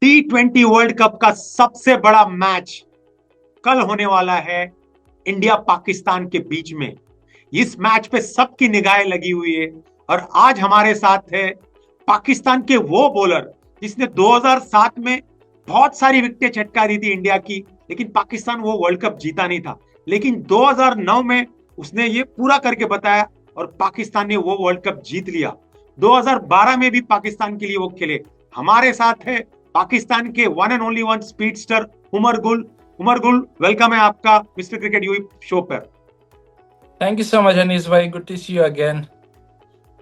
T20 world cup का सबसे बड़ा मैच कल होने वाला है इंडिया पाकिस्तान के बीच में। इस मैच पे सबकी निगाहें लगी हुई है और आज हमारे साथ है पाकिस्तान के वो बॉलर जिसने 2007 में बहुत सारी विकेटें चटका दी थी इंडिया की, लेकिन पाकिस्तान वो वर्ल्ड कप जीता नहीं था। लेकिन 2009 में उसने ये पूरा करके बताया और पाकिस्तान ने वो वर्ल्ड कप जीत लिया। 2012 में भी पाकिस्तान के लिए वो खेले। हमारे साथ है पाकिस्तान के one and only one speedster Umar Gul. Umar Gul, welcome है आपका मिस्टर क्रिकेट यूई शो पर। Thank you so much Anees भाई, good to see you again.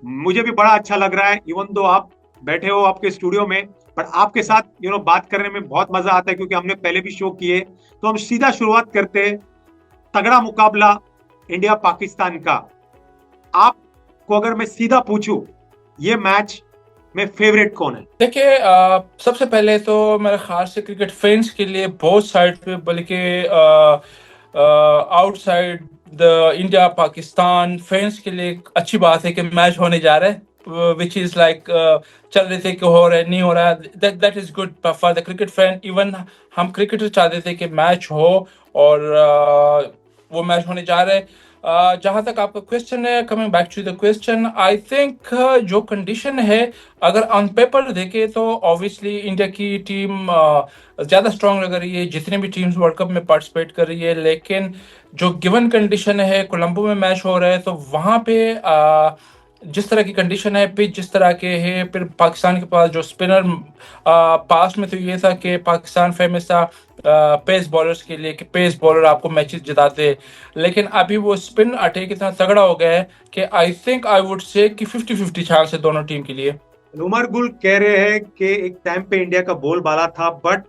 मुझे भी बड़ा अच्छा लग रहा है, इवन दो आप बैठे हो आपके स्टूडियो में, पर आपके साथ बात करने में बहुत मजा आता है क्योंकि हमने पहले भी शो किए। तो हम सीधा शुरुआत करते हैं। तगड़ा मुकाबला इंडिया पाकिस्तान का। आपको अगर मैं सीधा पूछूं, ये मैच में फेवरेट कौन है? देखिए, सबसे पहले तो मेरे ख्याल से क्रिकेट फैंस के लिए बोथ साइड पे, बल्कि outside the India Pakistan fans के लिए एक अच्छी बात है कि मैच होने जा रहा है, विच इज लाइक चल रहे थे कि हो रहा है नहीं हो रहा है। That is good for the cricket fan. Even हम क्रिकेटर चाहते थे कि मैच हो और वो मैच होने जा रहा है। जहाँ तक आपका क्वेश्चन है, coming back to the question, I think जो कंडीशन है, अगर ऑन पेपर देखें तो ऑब्वियसली इंडिया की टीम ज़्यादा स्ट्रांग लग रही है, जितने भी टीम्स वर्ल्ड कप में पार्टिसिपेट कर रही है। लेकिन जो गिवन कंडीशन है, कोलंबो में मैच हो रहा है, तो वहाँ पे जिस तरह की कंडीशन है, पिच जिस तरह के है, फिर पाकिस्तान के पास जो स्पिनर, पास में तो ये था कि पाकिस्तान फेमस था पेस बॉलर्स के लिए कि पेस बॉलर आपको मैचेस जिताते हैं। लेकिन अभी वो स्पिन अटैक इतना तगड़ा हो गया है कि आई थिंक आई वुड से कि 50-50 चांस है दोनों टीम के लिए। उमर गुल कह रहे हैं कि एक टाइम पे इंडिया का बोलबाला था, बट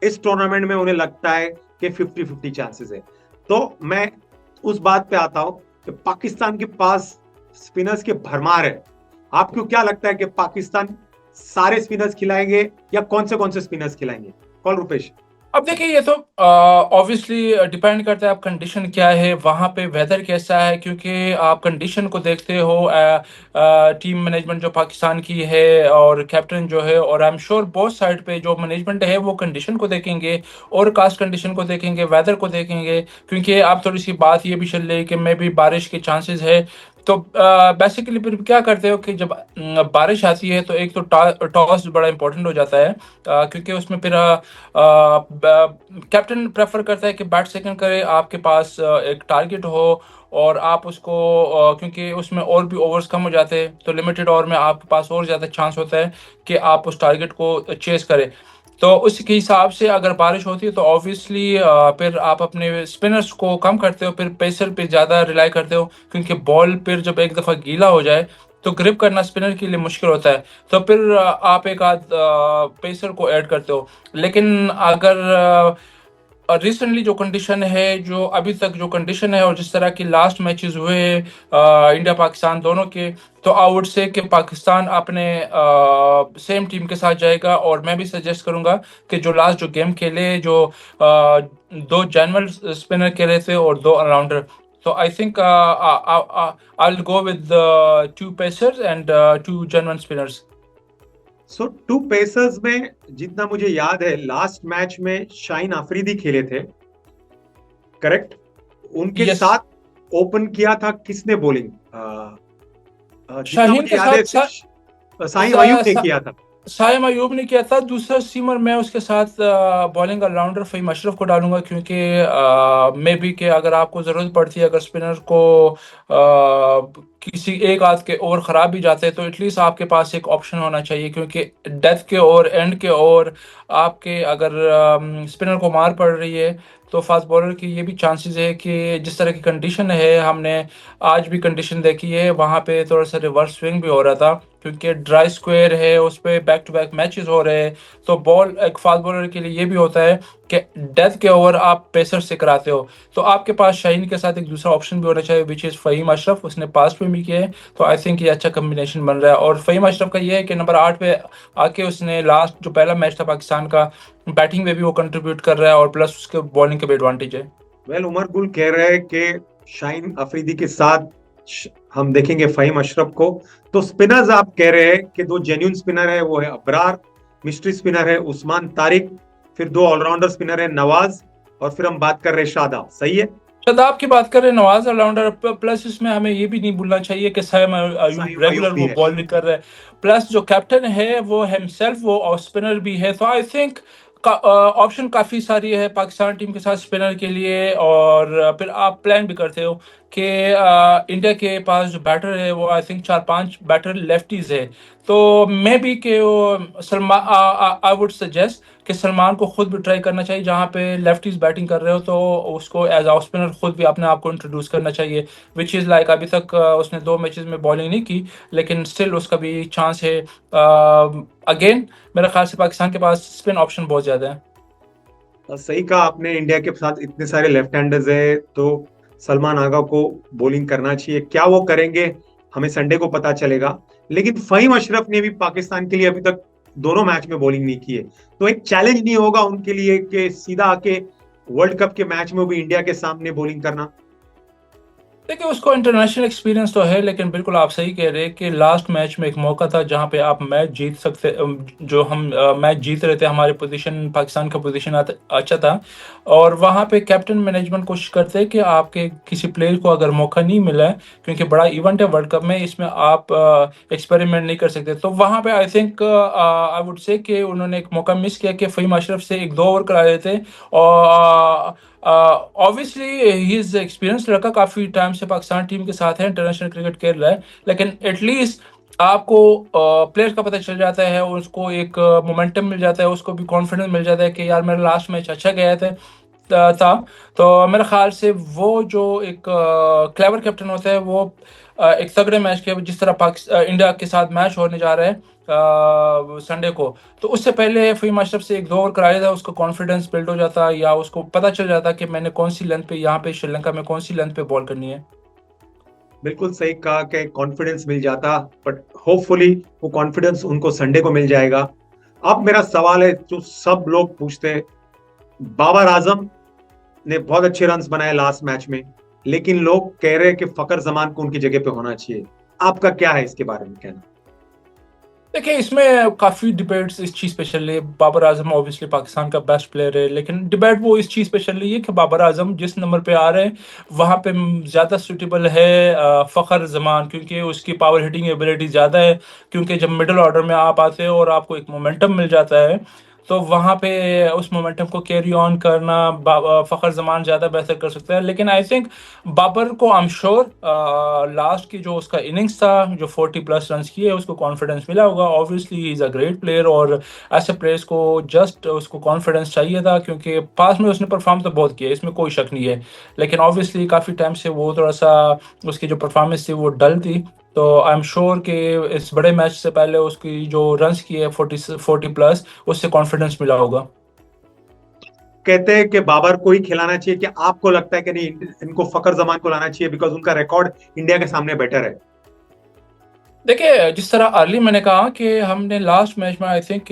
इस टूर्नामेंट में उन्हें लगता है कि 50-50 चांसेस है। तो मैं उस बात पे आता हूं कि पाकिस्तान के पास स्पिनर्स के भरमार है। आपको क्या लगता है कि पाकिस्तान सारे स्पिनर्स खिलाएंगे या कौन से स्पिनर्स खिलाएंगे? कौन रुपेश? अब देखिए, ये तो ऑब्वियसली डिपेंड करता है आप कंडीशन क्या है, वहाँ पे वेदर कैसा है, क्योंकि आप कंडीशन को देखते हो। टीम मैनेजमेंट जो पाकिस्तान की है और कैप्टन जो है, और I am sure both side पे जो मैनेजमेंट है वो कंडीशन को देखेंगे और कास्ट कंडीशन को देखेंगे, वेदर को देखेंगे। क्योंकि आप थोड़ी सी बात ये भी चल रही है कि मे भी बारिश के चांसेस है। तो बेसिकली फिर क्या करते हो कि जब बारिश आती है तो एक तो टॉस बड़ा इंपॉर्टेंट हो जाता है, क्योंकि उसमें फिर कैप्टन प्रेफर करता है कि बैट सेकंड करे, आपके पास एक टारगेट हो और आप उसको क्योंकि उसमें और भी ओवर्स कम हो जाते हैं, तो लिमिटेड ओवर में आपके पास और ज़्यादा चांस होता है कि आप उस टारगेट को चेस करें। तो उसके हिसाब से अगर बारिश होती है तो ऑब्वियसली फिर आप अपने स्पिनर्स को कम करते हो, फिर पेसर पे ज़्यादा रिलाई करते हो, क्योंकि बॉल फिर जब एक दफ़ा गीला हो जाए तो ग्रिप करना स्पिनर के लिए मुश्किल होता है। तो फिर आप एक आध पेसर को ऐड करते हो। लेकिन अगर रिसेंटली जो कंडीशन है, जो अभी तक जो कंडीशन है, और जिस तरह की लास्ट मैचेस हुए इंडिया पाकिस्तान दोनों के, तो आई वुड से कि पाकिस्तान अपने सेम टीम के साथ जाएगा। और मैं भी सजेस्ट करूंगा कि जो लास्ट जो गेम खेले, जो दो जनरल स्पिनर खेले थे और दो ऑलराउंडर, तो I think I will go with two pacers and two general spinners. So two pacers में जितना मुझे याद है, लास्ट मैच में शाहीन अफरीदी खेले थे, करेक्ट? उनके यस, साथ ओपन किया था किसने बॉलिंग? जितना शाहीन मुझे के याद है साथ सिर्फ साहिल अयूब ने किया था। साइम अयूब ने किया था। दूसरा सीमर मैं उसके साथ बॉलिंग ऑलराउंडर फ़हीम अशरफ को डालूंगा, क्योंकि मे बी कि अगर आपको ज़रूरत पड़ती है, अगर स्पिनर को किसी एक आध के ओवर ख़राब भी जाते हैं, तो एटलीस्ट आपके पास एक ऑप्शन होना चाहिए। क्योंकि डेथ के ओवर, एंड के ओवर, आपके अगर स्पिनर को मार पड़ रही है, तो फास्ट बॉलर की ये भी चांसेस है कि जिस तरह की कंडीशन है, हमने आज भी कंडीशन देखी है, वहाँ पे थोड़ा सा रिवर्स स्विंग भी हो रहा था, क्योंकि ड्राई स्क्वायर है, उस पर बैक टू बैक मैचेस हो रहे हैं। तो बॉल एक फास्ट बॉलर के लिए ये भी होता है कि डेथ के ओवर आप पेसर से कराते हो, तो आपके पास शाहीन के साथ एक दूसरा ऑप्शन भी होना चाहिए, विच इज़ फ़हीम अशरफ। उसने पास में भी किया है, तो आई थिंक ये अच्छा कम्बिनेशन बन रहा है। और फ़हीम अशरफ का ये है कि नंबर 8 पे आके उसने लास्ट जो पहला मैच था पाकिस्तान का, बैटिंग में भी वो कंट्रीब्यूट कर रहा है, और प्लस उसके बॉलिंग का भी एडवांटेज है। वेल, उमर गुल कह रहे हैं कि शाहीन अफरीदी के साथ हम देखेंगे फ़हीम अशरफ को। तो स्पिनर्स आप कह रहे हैं कि दो जेन्युइन स्पिनर है, वो है अबरार मिस्ट्री स्पिनर है उस्मान तारिक, फिर दो ऑलराउंडर स्पिनर है नवाज, और फिर हम बात कर रहे हैं शादाब। सही है? शादाब की बात करें, नवाज ऑलराउंडर, प्लस इसमें हमें ये भी नहीं भूलना चाहिए कि सैम अयूब साइम रेगुलर अयूब भी वो है। बॉलिंग कर रहा है, प्लस जो कैप्टन है वो हिमसेल्फ वो ऑफ स्पिनर भी है। तो आई थिंक ऑप्शन काफ़ी सारी है पाकिस्तान टीम के साथ स्पिनर के लिए। और फिर आप प्लान भी करते हो कि इंडिया के पास जो बैटर है वो आई थिंक 4-5 बैटर लेफ्टीज है। तो मे बी कि सलमान, आई वुड सजेस्ट कि सलमान को खुद भी ट्राई करना चाहिए, जहाँ पे लेफ्टीज बैटिंग कर रहे हो तो उसको एज ऑफ स्पिनर खुद भी अपने आप को इंट्रोड्यूस करना चाहिए। विच इज़ लाइक अभी तक उसने 2 मैचेस में बॉलिंग नहीं की, लेकिन स्टिल उसका भी चांस है। अगेन मेरे ख्याल से पाकिस्तान के पास स्पिन ऑप्शन बहुत ज़्यादा है। और सही कहा आपने, इंडिया के साथ इतने सारे लेफ्ट हैंडर्स है तो सलमान आगा को बॉलिंग करना चाहिए। क्या वो करेंगे हमें संडे को पता चलेगा। लेकिन फहीम अशरफ ने भी पाकिस्तान के लिए अभी तक दोनों मैच में बॉलिंग नहीं की है, तो एक चैलेंज नहीं होगा उनके लिए कि सीधा आके वर्ल्ड कप के मैच में भी इंडिया के सामने बॉलिंग करना? देखिए, उसको इंटरनेशनल एक्सपीरियंस तो है, लेकिन बिल्कुल आप सही कह रहे हैं कि लास्ट मैच में एक मौका था जहां पे आप मैच जीत सकते, जो हम मैच जीत रहे थे, हमारे पोजीशन, पाकिस्तान का पोजीशन अच्छा था। और वहां पे कैप्टन मैनेजमेंट कोशिश करते हैं कि आपके किसी प्लेयर को अगर मौका नहीं मिला है, क्योंकि बड़ा इवेंट है वर्ल्ड कप में, इसमें आप एक्सपेरिमेंट नहीं कर सकते। तो वहां पे आई थिंक आई वुड से कि उन्होंने एक मौका मिस किया कि फ़हीम अशरफ से 1-2 ओवर करा देते। और ऑब्वियसली ही इज एक्सपीरियंस लड़का, काफ़ी टाइम से पाकिस्तान टीम के साथ है, इंटरनेशनल क्रिकेट खेल रहा है, लेकिन एटलीस्ट आपको प्लेयर का पता चल जाता है, उसको एक मोमेंटम मिल जाता है, उसको भी कॉन्फिडेंस मिल जाता है कि यार मेरा लास्ट मैच अच्छा गया था। तो मेरे ख्याल से वो जो एक क्लेवर कैप्टन होता है वो एक तगड़े मैच के, जिस तरह पाकिस्तान इंडिया के साथ मैच होने जा रहा है संडे को, तो उससे पहले फ़हीम अशरफ से 1-2 ओवर कराया था, उसका कॉन्फिडेंस बिल्ड हो जाता, या उसको पता चल जाता कि मैंने कौन सी लेंथ पे, यहाँ पे श्रीलंका में कौन सी लेंथ पे बॉल करनी है। बिल्कुल सही कहा कि कॉन्फिडेंस मिल जाता, बट होपफुली वो कॉन्फिडेंस उनको संडे को मिल जाएगा। अब मेरा सवाल है जो सब लोग पूछते हैं, बाबर आजम ने बहुत अच्छे रन्स बनाए लास्ट मैच में, लेकिन लोग कह रहे हैं कि फकर जमान को उनकी जगह पे होना चाहिए। आपका क्या है इसके बारे में कहना? देखिए, इसमें काफ़ी डिबेट्स इस चीज़ पे चल रही है। बाबर आजम ऑब्वियसली पाकिस्तान का बेस्ट प्लेयर है, लेकिन डिबेट वो इस चीज़ पे चल रही है कि बाबर आजम जिस नंबर पे आ रहे हैं वहाँ पे ज़्यादा सूटेबल है फ़खर जमान, क्योंकि उसकी पावर हिटिंग एबिलिटी ज़्यादा है। क्योंकि जब मिडिल ऑर्डर में आप आते हो और आपको एक मोमेंटम मिल जाता है, तो वहाँ पे उस मोमेंटम को कैरी ऑन करना फ़खर जमान ज़्यादा बेहतर कर सकता है। लेकिन आई थिंक बाबर को आई एम श्योर लास्ट की जो उसका इनिंग्स था, जो 40+ रन किए, उसको कॉन्फिडेंस मिला होगा। Obviously he is a great player, और ऐसे प्लेयर्स को जस्ट उसको कॉन्फिडेंस चाहिए था, क्योंकि पास में उसने परफॉर्म तो बहुत किया, इसमें कोई शक नहीं है। लेकिन ऑब्वियसली काफ़ी टाइम से वो थोड़ा सा, उसकी जो परफॉर्मेंस थी वो डल थी। तो आई एम श्योर कि इस बड़े मैच से पहले उसकी जो रन्स किए 40+ उससे कॉन्फिडेंस मिला होगा। कहते हैं कि बाबर को ही खिलाना चाहिए, कि आपको लगता है कि नहीं इनको फकर जमान को लाना चाहिए बिकॉज उनका रिकॉर्ड इंडिया के सामने बेटर है? देखिए, जिस तरह अर्ली मैंने कहा कि हमने लास्ट मैच में आई थिंक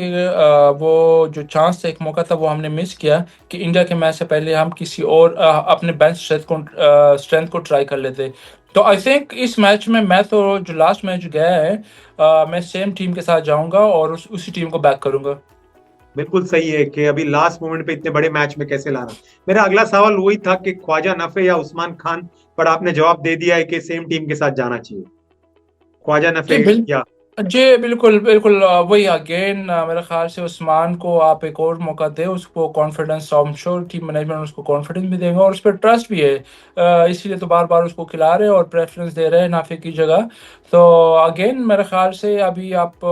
वो जो चांस था, एक मौका था, वो हमने मिस किया कि इंडिया के मैच से पहले हम किसी और अपने बेंच स्ट्रेंथ को ट्राई कर लेते। तो आई थिंक इस मैच में मैं तो, जो लास्ट मैच गया है, मैं सेम टीम के साथ जाऊंगा और उसी टीम को बैक करूंगा। बिल्कुल सही है कि अभी लास्ट मोमेंट पे इतने बड़े मैच में कैसे लाना। मेरा अगला सवाल वही था कि ख्वाजा नफे या उस्मान खान, पर आपने जवाब दे दिया है कि सेम टीम के साथ जाना चाहिए, ख्वाजा जी नफे बिल या। जी बिल्कुल बिल्कुल, वही अगेन मेरे ख्याल से उस्मान को आप एक और मौका दे, उसको confidence, I am sure team management उसको कॉन्फिडेंस भी देंगे और उस पर ट्रस्ट भी है। इसीलिए तो बार बार उसको खिला रहे हैं और प्रेफरेंस दे रहे हैं नाफे की जगह। तो अगेन मेरे ख्याल से अभी आप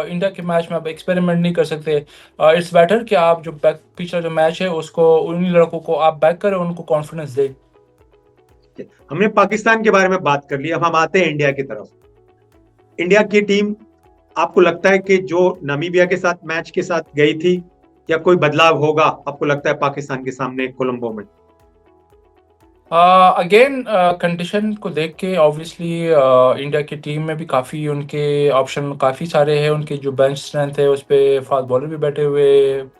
इंडिया के मैच में आप एक्सपेरिमेंट नहीं कर सकते। इट्स बेटर कि आप जो बैक पिछला जो मैच है उसको उन्हीं लड़कों को आप बैक करें, उनको कॉन्फिडेंस दें। हमने पाकिस्तान के बारे में बात कर ली, अब हम आते हैं इंडिया की तरफ। इंडिया की टीम, आपको लगता है कि जो नामीबिया के साथ मैच के साथ गई थी, या कोई बदलाव होगा आपको लगता है पाकिस्तान के सामने कोलंबो में? अगेन कंडीशन को देख के ऑब्वियसली इंडिया की टीम में भी काफ़ी उनके ऑप्शन काफ़ी सारे हैं। उनके जो बेंच स्ट्रेंथ है उस पे फास्ट बॉलर भी बैठे हुए,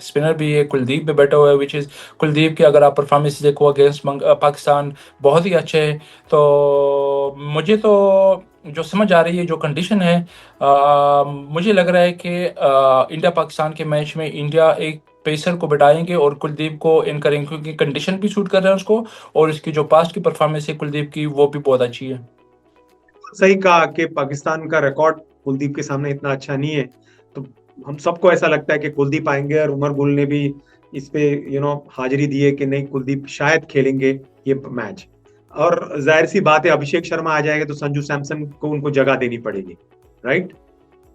स्पिनर भी है, कुलदीप भी बैठा हुआ है, विच इज़ कुलदीप की अगर आप परफॉर्मेंस देखो अगेंस्ट पाकिस्तान बहुत ही अच्छे हैं। तो मुझे तो जो समझ आ रही है, जो कंडीशन है, मुझे लग रहा है कि इंडिया पाकिस्तान के मैच में इंडिया एक पेसर को बिठाएंगे और कुलदीप को इन करेंगे, क्योंकि कंडीशन भी सूट कर रहा है उसको, और इसकी जो पास्ट की परफॉर्मेंस है कुलदीप की वो भी बहुत अच्छी है। सही कहा कि पाकिस्तान का रिकॉर्ड कुलदीप के सामने इतना अच्छा नहीं है, तो हम सबको ऐसा लगता है कि कुलदीप आएंगे, और उमर गुल ने भी इस पे हाजिरी दी है कि नहीं, कुलदीप शायद खेलेंगे ये मैच। और जाहिर सी बात है, अभिषेक शर्मा आ जाएगा तो संजू सैमसन को उनको जगह देनी पड़ेगी, राइट।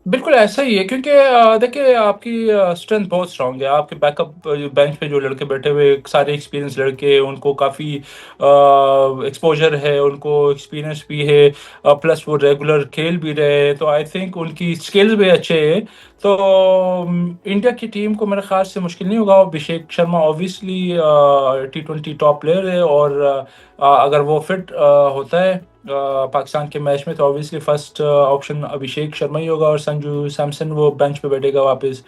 बिल्कुल ऐसा ही है, क्योंकि देखिए आपकी स्ट्रेंथ बहुत स्ट्रांग है। आपके बैकअप बेंच पे जो लड़के बैठे हुए, सारे एक्सपीरियंस लड़के, उनको काफ़ी एक्सपोजर है, उनको एक्सपीरियंस भी है, प्लस वो रेगुलर खेल भी रहे हैं, तो आई थिंक उनकी स्किल्स भी अच्छे हैं। तो इंडिया की टीम को मेरे ख्याल से मुश्किल नहीं होगा। Abhishek Sharma obviously T20 top player है, और अगर वो फिट होता है पाकिस्तान के मैच में, तो obviously first option Abhishek Sharma ही होगा, और संजू सैमसन वो बेंच पे बैठेगा वापस।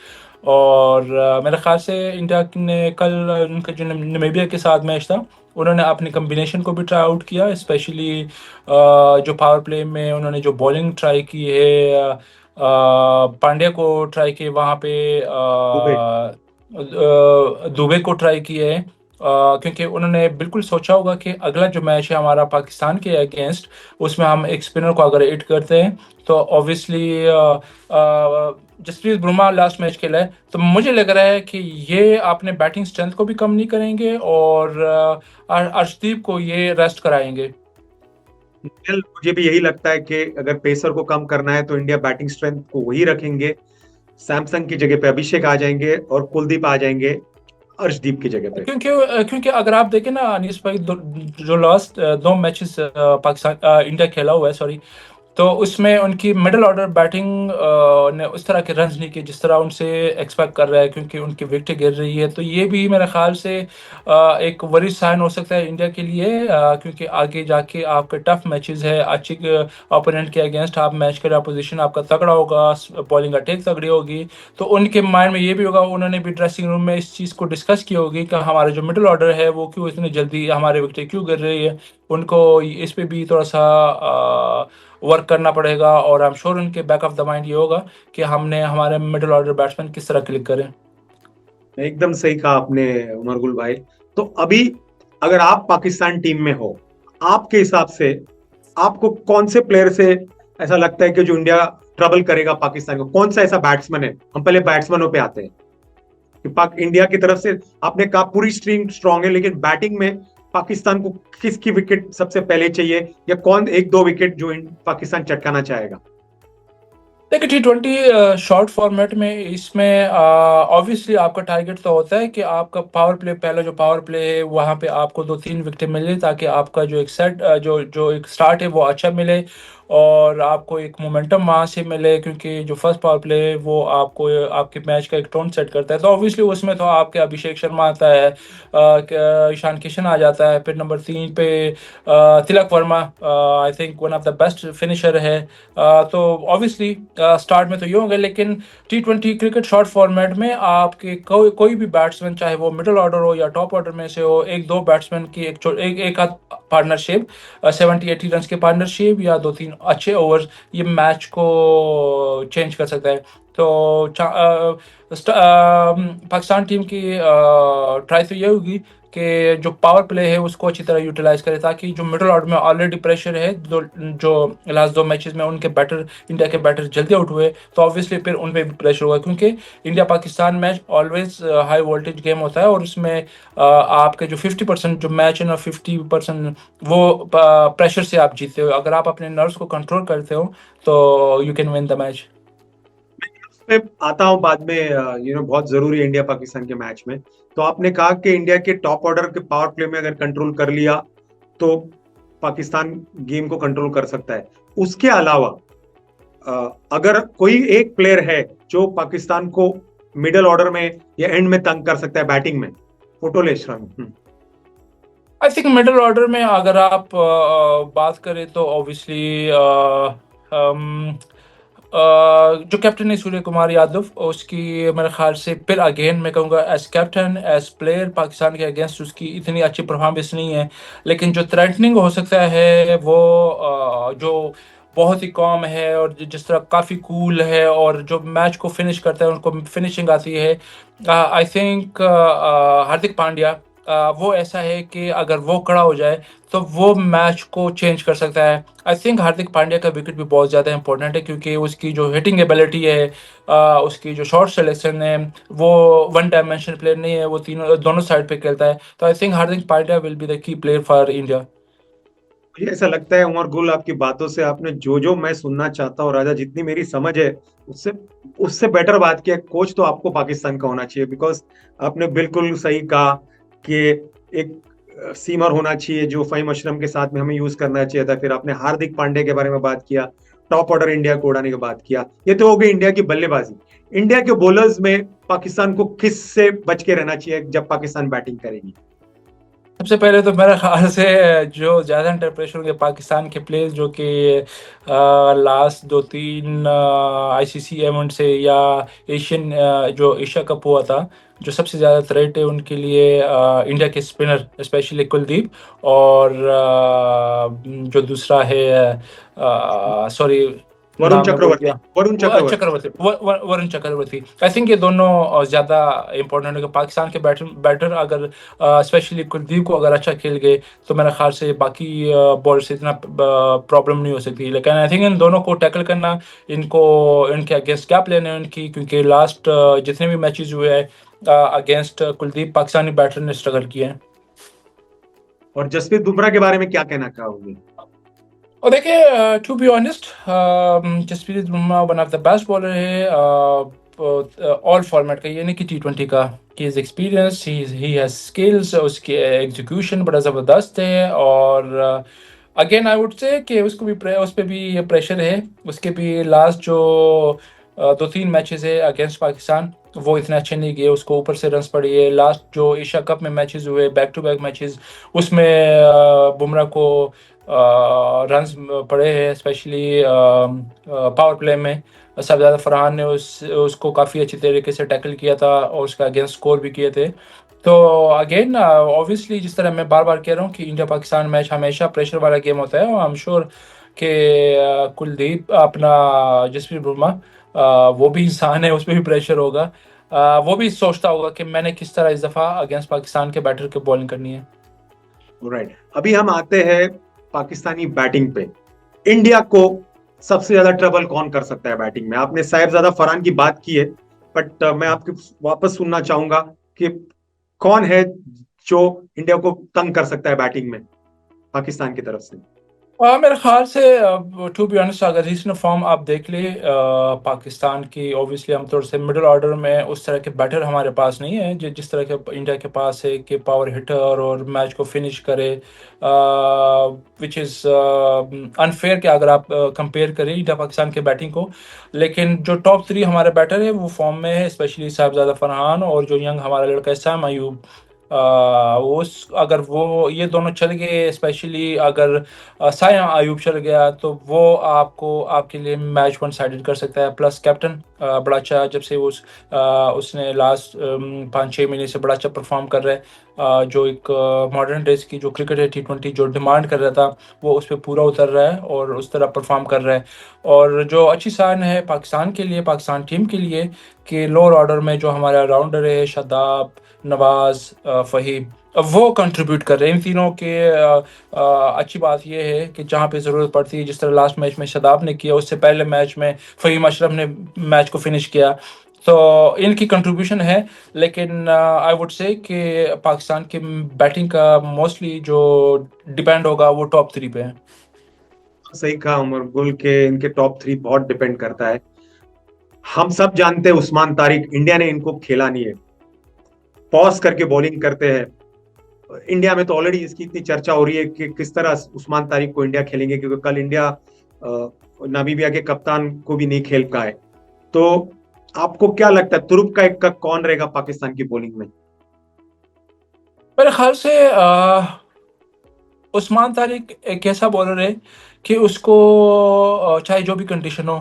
और मेरे ख्याल से इंडिया ने कल उनका जो नमीबिया के साथ मैच था, उन्होंने अपनी कम्बिनेशन को भी ट्राई आउट किया, स्पेशली जो पावर प्ले में उन्होंने जो बॉलिंग ट्राई की है, पांड्या को ट्राई किए वहाँ पे, दुबे। दुबे को ट्राई किए है, क्योंकि उन्होंने बिल्कुल सोचा होगा कि अगला जो मैच है हमारा पाकिस्तान के अगेंस्ट, उसमें हम एक स्पिनर को अगर हिट करते हैं, तो obviously Jasprit Bumrah last match खेला है, तो मुझे लग रहा है कि ये अपने बैटिंग स्ट्रेंथ को भी कम नहीं करेंगे, और अर्शदीप को ये रेस्ट कराएंगे। मुझे भी यही लगता है कि अगर पेसर को कम करना है तो इंडिया बैटिंग स्ट्रेंथ को वही रखेंगे। सैमसंग की जगह पे अभिषेक आ जाएंगे और कुलदीप आ जाएंगे अर्शदीप की जगह पे। क्योंकि अगर आप देखें ना अनीस भाई, जो लास्ट दो मैचेस पाकिस्तान इंडिया खेला हुआ है, सॉरी, तो उसमें उनकी मिडिल ऑर्डर बैटिंग ने उस तरह के रन्स नहीं किए जिस तरह उनसे एक्सपेक्ट कर रहा है, क्योंकि उनकी विकेट गिर रही है। तो ये भी मेरे ख्याल से एक वरी साइन हो सकता है इंडिया के लिए, क्योंकि आगे जाके आपके टफ मैचेस है, अच्छी ओपोनेंट के अगेंस्ट आप मैच करें, अपोजिशन आपका तगड़ा होगा, बॉलिंग अटैक तगड़ी होगी, तो उनके माइंड में ये भी होगा, उन्होंने भी ड्रेसिंग रूम में इस चीज़ को डिस्कस की होगी कि हमारा जो मिडिल ऑर्डर है वो क्यों इतनी जल्दी हमारे विकेट क्यों गिर रही है। उनको इस पे भी थोड़ा सा वर्क करना पड़ेगा, और आई एम श्योर उनके बैक ऑफ द माइंड ये होगा कि हमने हमारे मिडिल ऑर्डर बैट्समैन किस तरह क्लिक करें। एकदम सही कहा आपने उमर गुल भाई। तो अभी अगर आप पाकिस्तान टीम में हो, आपके हिसाब से आपको कौन से प्लेयर से ऐसा लगता है कि जो इंडिया ट्रबल करेगा पाकिस्तान को? कौन सा ऐसा बैट्समैन है? हम पहले बैट्समैनों पे आते हैं कि पाक इंडिया की तरफ से आपने कहा पूरी स्ट्रीम स्ट्रांग है, लेकिन बैटिंग में पाकिस्तान को किसकी विकेट सबसे पहले चाहिए, या कौन एक दो विकेट जो पाकिस्तान चटकाना चाहेगा? देखिए T20 शॉर्ट फॉर्मेट में, इसमें ऑब्वियसली आपका टारगेट तो होता है कि आपका पावर प्ले, पहला जो पावर प्ले है वहाँ पे आपको दो तीन विकेट मिले, ताकि आपका जो एक सेट जो जो एक स्टार्ट है वो अच्छा मिले, और आपको एक मोमेंटम वहाँ से मिले, क्योंकि जो फर्स्ट पावर प्ले है वो आपको आपके मैच का एक टोन सेट करता है। तो ऑब्वियसली उसमें तो आपके अभिषेक शर्मा आता है, ईशान किशन आ जाता है, फिर नंबर 3 पे Tilak Varma, I think one of the best finisher है। तो ऑब्वियसली स्टार्ट में तो ये होंगे, लेकिन T20 क्रिकेट शॉर्ट फॉर्मेट में आपके कोई भी बैट्समैन, चाहे वो मिडिल ऑर्डर हो या टॉप ऑर्डर में से हो, एक दो बैट्समैन की एक आध पार्टनरशिप, 70-80 रन की पार्टनरशिप या दो तीन अच्छे ओवर्स, ये मैच को चेंज कर सकता है। तो पाकिस्तान टीम की ट्राई तो ये होगी कि जो पावर प्ले है उसको अच्छी तरह यूटिलाइज करे, ताकि जो मिडिल ऑर्डर में ऑलरेडी प्रेशर है, जो लास्ट दो मैचेस में उनके बैटर, इंडिया के बैटर जल्दी आउट हुए, तो ऑब्वियसली फिर उन पे भी प्रेशर होगा, क्योंकि India Pakistan match always high voltage game होता है, और उसमें आपके जो 50% जो मैच है ना, 50% वो प्रेशर से आप जीतते हो। अगर आप अपने नर्व्स को कंट्रोल करते हो तो you can win the match. मैं आता हूं बाद में, बहुत जरूरी है इंडिया पाकिस्तान के मैच में। तो आपने कहा कि इंडिया के टॉप ऑर्डर के पावर प्ले में अगर कंट्रोल कर लिया तो पाकिस्तान गेम को कंट्रोल कर सकता है। उसके अलावा अगर कोई एक प्लेयर है जो पाकिस्तान को मिडिल ऑर्डर में या एंड में तंग कर सकता है बैटिंग में, photo Sharma. I think middle order में अगर आप बात करें तो ऑब्वियसली जो कैप्टन है सूर्य कुमार यादव, उसकी मेरे ख्याल से फिर अगेन मैं कहूँगा as captain, as player Pakistan के अगेंस्ट उसकी इतनी अच्छी परफॉर्मेंस नहीं है, लेकिन जो थ्रेटनिंग हो सकता है वो जो बहुत ही कॉम है, और जिस तरह काफ़ी कूल है और जो मैच को फिनिश करता है, उनको फिनिशिंग आती है। आई थिंक हार्दिक पांड्या वो ऐसा है कि अगर वो खड़ा हो जाए तो वो मैच को चेंज कर सकता है। आई थिंक हार्दिक पांड्या का विकेट भी बहुत ज़्यादा इंपॉर्टेंट है, क्योंकि उसकी जो हिटिंग एबिलिटी है, उसकी जो शॉट सिलेक्शन है, वो वन डायमेंशनल प्लेयर नहीं है, वो तीनों दोनों साइड पे खेलता है। तो I think Hardik Pandya will be the key player for India. मुझे ऐसा लगता है उमर गुल, आपकी बातों से आपने जो जो मैं सुनना चाहता हूँ राजा, जितनी मेरी समझ है उससे उससे बेटर बात किया। कोच तो आपको पाकिस्तान का होना चाहिए, बिकॉज आपने बिल्कुल सही कहा कि एक सीमर होना चाहिए जो फहीम अशरफ के साथ में हमें यूज करना चाहिए था। फिर आपने हार्दिक पांड्या के बारे में बात किया, टॉप ऑर्डर इंडिया को उड़ाने की बात किया। ये तो हो गई इंडिया की बल्लेबाजी। इंडिया के बॉलर्स में पाकिस्तान को किस से बच के रहना चाहिए जब पाकिस्तान बैटिंग करेगी? सबसे पहले तो मेरा ख्याल से जो ज़्यादा इंटरप्रेशन होंगे पाकिस्तान के प्लेयर्स, जो कि लास्ट 2-3 आईसीसी इवेंट से या एशियन जो एशिया कप हुआ था, जो सबसे ज़्यादा थ्रेट है उनके लिए इंडिया के स्पिनर, स्पेशली कुलदीप। और जो दूसरा है, सॉरी, वरुण नाम मैं भूल चक्रवर्ती, गया। वरुण वो चक्रवर्ती। चक्रवर्ती, वरुण चक्रवर्ती। आई थिंक ये दोनों ज़्यादा इंपॉर्टेंट है। पाकिस्तान के बैटर बैटर अगर स्पेशली कुलदीप को अगर अच्छा खेल गए, तो मेरे ख्याल से बाकी बॉलर से इतना प्रॉब्लम नहीं हो सकती। लेकिन आई थिंक इन दोनों को टैकल करना, इनको इनके अगेंस्ट क्या प्लान है उनकी, क्योंकि लास्ट जितने भी मैचेस हुए हैं अगेंस्ट कुलदीप, पाकिस्तानी बैटर ने स्ट्रगल किए हैं। और जसप्रीत बुमराह के बारे में क्या कहना चाहोगे? और देखिए, to be honest, Jasprit Bumrah one of the best bowler है ऑल फॉर्मेट का, ये नहीं कि T20 का। He is experience, he has skills, उसकी एग्जीक्यूशन बड़ा ज़बरदस्त है। और अगेन आई वुड से कि उसको भी उस पर भी प्रेशर है। उसके भी लास्ट जो 2-3 मैचेस है अगेंस्ट पाकिस्तान, वो इतने अच्छे नहीं गए, उसको ऊपर से रन्स पड़ी है। लास्ट जो एशिया कप में मैचेस हुए, बैक टू बैक मैचेस, उसमें बुमराह को रन्स पड़े हैं, स्पेशली पावर प्ले में। सरदार फरहान ने उसको काफ़ी अच्छी तरीके से टैकल किया था और उसका अगेंस्ट स्कोर भी किए थे। तो अगेन ऑब्वियसली, जिस तरह मैं बार बार कह रहा हूँ कि इंडिया पाकिस्तान मैच हमेशा प्रेशर वाला गेम होता है, और आई एम श्योर कि कुलदीप अपना, जसप्रीत बुमराह, वो भी इंसान है, उस पर भी प्रेशर होगा। वो भी सोचता होगा कि मैंने किस तरह इस दफ़ा अगेंस्ट पाकिस्तान के बैटर की बॉलिंग करनी है। राइट, अभी हम आते हैं पाकिस्तानी बैटिंग पे। इंडिया को सबसे ज्यादा ट्रबल कौन कर सकता है बैटिंग में? आपने साहिबजादा फरहान की बात की है, बट मैं आपके वापस सुनना चाहूंगा कि कौन है जो इंडिया को तंग कर सकता है बैटिंग में पाकिस्तान की तरफ से? मेरे ख्याल से, टू बी ऑनेस्ट, अगर रीसेंट फॉर्म आप देख ले पाकिस्तान की, ऑब्वियसली हम थोड़े से मिडिल ऑर्डर में उस तरह के बैटर हमारे पास नहीं है जिस तरह के इंडिया के पास है, कि पावर हिटर और मैच को फिनिश करे, विच इज़ अनफेयर कि अगर आप कंपेयर करें इंडिया पाकिस्तान के बैटिंग को। लेकिन जो टॉप 3 हमारे बैटर है वो फॉर्म में है, स्पेशली साहिबजादा फरहान और जो यंग हमारा लड़का है सैम अयूब। उस अगर वो ये दोनों चल गए, स्पेशली अगर साया आयुब चल गया, तो वो आपको आपके लिए मैच वन साइडेड कर सकता है। प्लस कैप्टन बड़ा अच्छा, जब से उसने लास्ट 5-6 महीने से बड़ा अच्छा परफॉर्म कर रहा है। जो एक मॉडर्न डेज की जो क्रिकेट है, T20 जो डिमांड कर रहा था, वो उस पर पूरा उतर रहा है और उस तरह परफॉर्म कर रहा है। और जो अच्छी साइन है पाकिस्तान के लिए, पाकिस्तान टीम के लिए, कि लोअर ऑर्डर में जो हमारा राउंडर है, शादाब, नवाज, फ़हीम, अब वो कंट्रीब्यूट कर रहे हैं इन तीनों के। अच्छी बात यह है कि जहाँ पे ज़रूरत पड़ती है, जिस तरह लास्ट मैच में शादाब ने किया, उससे पहले मैच में फ़हीम अशरफ ने मैच को फिनिश किया, तो इनकी कंट्रीब्यूशन है। लेकिन आई वुड से कि पाकिस्तान की बैटिंग का मोस्टली जो डिपेंड होगा वो टॉप 3 पे है। सही कहा उमर गुल के, इनके टॉप 3 बहुत डिपेंड करता है। हम सब जानते हैं उस्मान तारिक, इंडिया ने इनको खेला नहीं है, पॉज करके बॉलिंग करते हैं। इंडिया में तो ऑलरेडी इसकी इतनी चर्चा हो रही है कि किस तरह उस्मान तारिक को इंडिया खेलेंगे, क्योंकि कल इंडिया नामीबिया के कप्तान को भी नहीं खेल पाए। तो आपको क्या लगता है तुरुप का एक का कौन रहेगा पाकिस्तान की बॉलिंग में? मेरे ख्याल से उस्मान तारिक एक ऐसा बॉलर है कि उसको चाहे जो भी कंडीशन हो,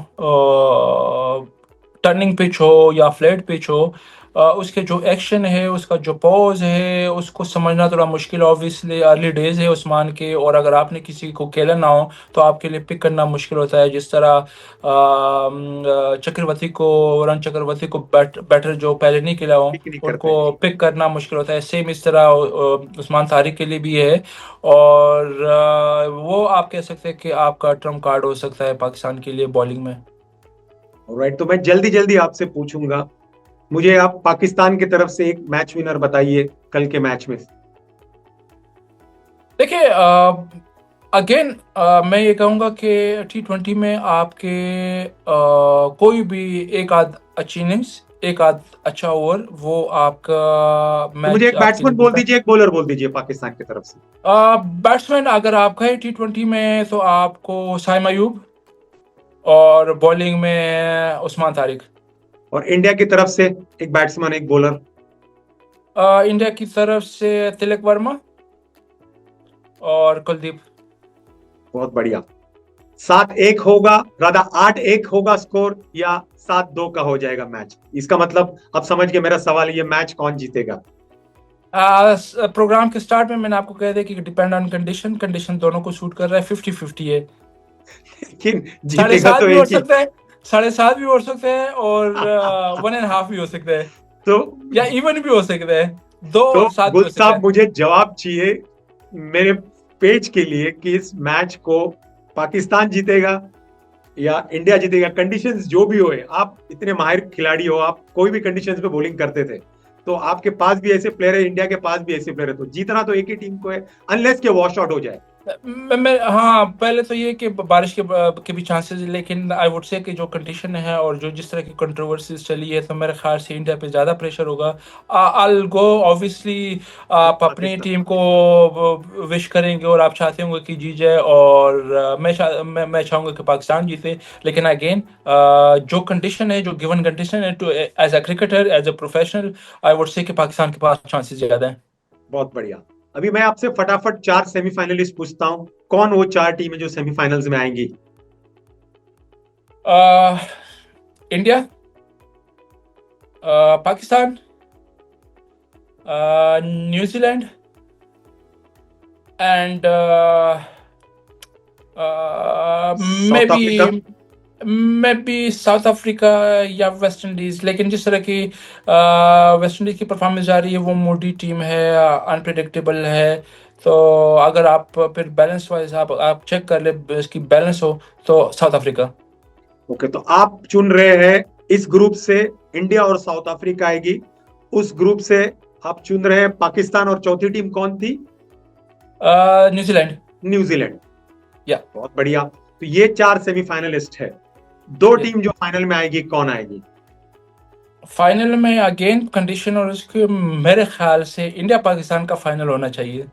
टर्निंग पिच हो या फ्लैट पिच हो, उसके जो एक्शन है, उसका जो पोज है, उसको समझना थोड़ा मुश्किल, ऑब्वियसली अर्ली डेज है उस्मान के, और अगर आपने किसी को खेला ना हो तो आपके लिए पिक करना मुश्किल होता है। जिस तरह चक्रवर्ती को, वरुण चक्रवर्ती को बैटर जो पहले नहीं खेला हो पिक नहीं करते। उनको पिक करना मुश्किल होता है, सेम इस तरह उस्मान तारिक के लिए भी है। और वो आप कह सकते हैं कि आपका ट्रम्प कार्ड हो सकता है पाकिस्तान के लिए बॉलिंग में। राइट, तो मैं जल्दी जल्दी आपसे पूछूंगा, मुझे आप पाकिस्तान की तरफ से एक मैच विनर बताइए कल के मैच में। देखिए, अगेन मैं ये कहूँगा कि T20 में आपके कोई भी एक आध अच्छी इनिंग्स, एक आध अच्छा ओवर, वो आपका तो मुझे मैच एक आपके लिए बैट्समैन बोल डिसाइड। दीजिए, एक बॉलर बोल दीजिए पाकिस्तान की तरफ से। बैट्समैन अगर आपका है T20 में तो आपको साइम अयूब, और बॉलिंग में उस्मान तारिक। और इंडिया की तरफ से एक बैट्समैन, एक बॉलर। इंडिया की तरफ से तिलक वर्मा और कुलदीप। बहुत बढ़िया। 7-1 होगा, राधा 8-1 होगा स्कोर, या 7-2 का हो जाएगा मैच? इसका मतलब अब समझ गए मेरा सवाल, ये मैच कौन जीतेगा। प्रोग्राम के स्टार्ट में मैंने आपको कह दिया कि डिपेंड ऑन कंडीशन, कंडीशन दोनों को सूट कर रहा है, 50-50 है। लेकिन साढ़े जीतेगा सात तो भी हो एक ही। सकता है, 7.5 भी हो सकते हैं, और 1.5 भी हो सकता है, तो या इवन भी हो सकता है, 2 तो और 7 भी गुल हो सकता साहब, है। मुझे जवाब चाहिए मेरे पेज के लिए कि इस मैच को पाकिस्तान जीतेगा या इंडिया जीतेगा। कंडीशंस जो भी होए, आप इतने माहिर खिलाड़ी हो, आप कोई भी कंडीशंस पे बॉलिंग करते थे, तो आपके पास भी ऐसे प्लेयर है, इंडिया के पास भी ऐसे प्लेयर है, तो जीतना तो एक ही टीम को है, अनलेस के वॉश आउट हो जाए। हाँ, पहले तो ये कि बारिश के भी चांसेस, लेकिन आई वुड से कि जो कंडीशन है और जो जिस तरह की कंट्रोवर्सीज चली है, तो मेरे ख्याल से इंडिया पे ज़्यादा प्रेशर होगा। आई गो ऑब्वियसली, आप अपनी पाकिस्तान। टीम को विश करेंगे और आप चाहते होंगे कि जीत जाए, और मैं चाहूँगा कि पाकिस्तान जीते। लेकिन अगेन, जो कंडीशन है, जो गिवन कंडीशन है, to as a cricketer, as a professional, I would say कि पाकिस्तान के पास चांसेस ज़्यादा हैं। बहुत बढ़िया। अभी मैं आपसे फटाफट 4 सेमीफाइनलिस्ट पूछता हूं, कौन वो 4 टीमें जो सेमीफाइनल्स में आएंगी? India, Pakistan, New Zealand, and may South be Africa. South Africa या वेस्ट इंडीज। लेकिन जिस तरह की वेस्ट इंडीज की परफॉर्मेंस जा रही है, वो मोटी टीम है, अनप्रिडिक्टेबल है। तो अगर आप फिर बैलेंस वाइज आप चेक कर ले, इसकी बैलेंस हो, तो साउथ अफ्रीका। ओके, तो आप चुन रहे हैं इस ग्रुप से इंडिया और साउथ अफ्रीका आएगी, उस ग्रुप से आप चुन रहे हैं पाकिस्तान, और चौथी टीम कौन थी? न्यूजीलैंड। न्यूजीलैंड। या बहुत बढ़िया। तो ये 4 सेमीफाइनलिस्ट है। 2 ये टीम जो फाइनल में आएगी, कौन आएगी? फाइनल में अगेन कंडीशन, और उसके मेरे ख्याल से इंडिया पाकिस्तान का फाइनल होना चाहिए।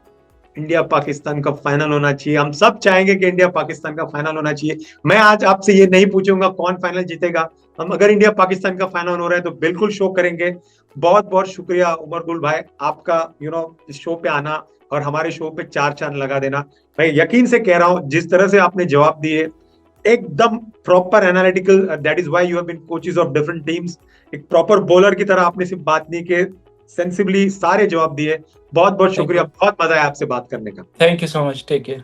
इंडिया पाकिस्तान का फाइनल होना चाहिए। हम सब चाहेंगे कि इंडिया पाकिस्तान का फाइनल होना चाहिए। मैं आज आपसे ये नहीं पूछूंगा कौन फाइनल जीतेगा, हम अगर इंडिया पाकिस्तान का फाइनल हो रहा है तो बिल्कुल शो करेंगे। बहुत बहुत शुक्रिया उमर गुल भाई, आपका इस शो पे आना और हमारे शो पे 4 चांद लगा देना। मैं यकीन से कह रहा हूं, जिस तरह से आपने जवाब दिए, एकदम proper analytical, that is why you have been coaches of different teams. एक प्रॉपर बॉलर की तरह आपने सिर्फ बात नहीं के, सेंसिबली सारे जवाब दिए। बहुत बहुत थैंक शुक्रिया, यू, बहुत मजा आया आपसे बात करने का। Thank you so much, take care.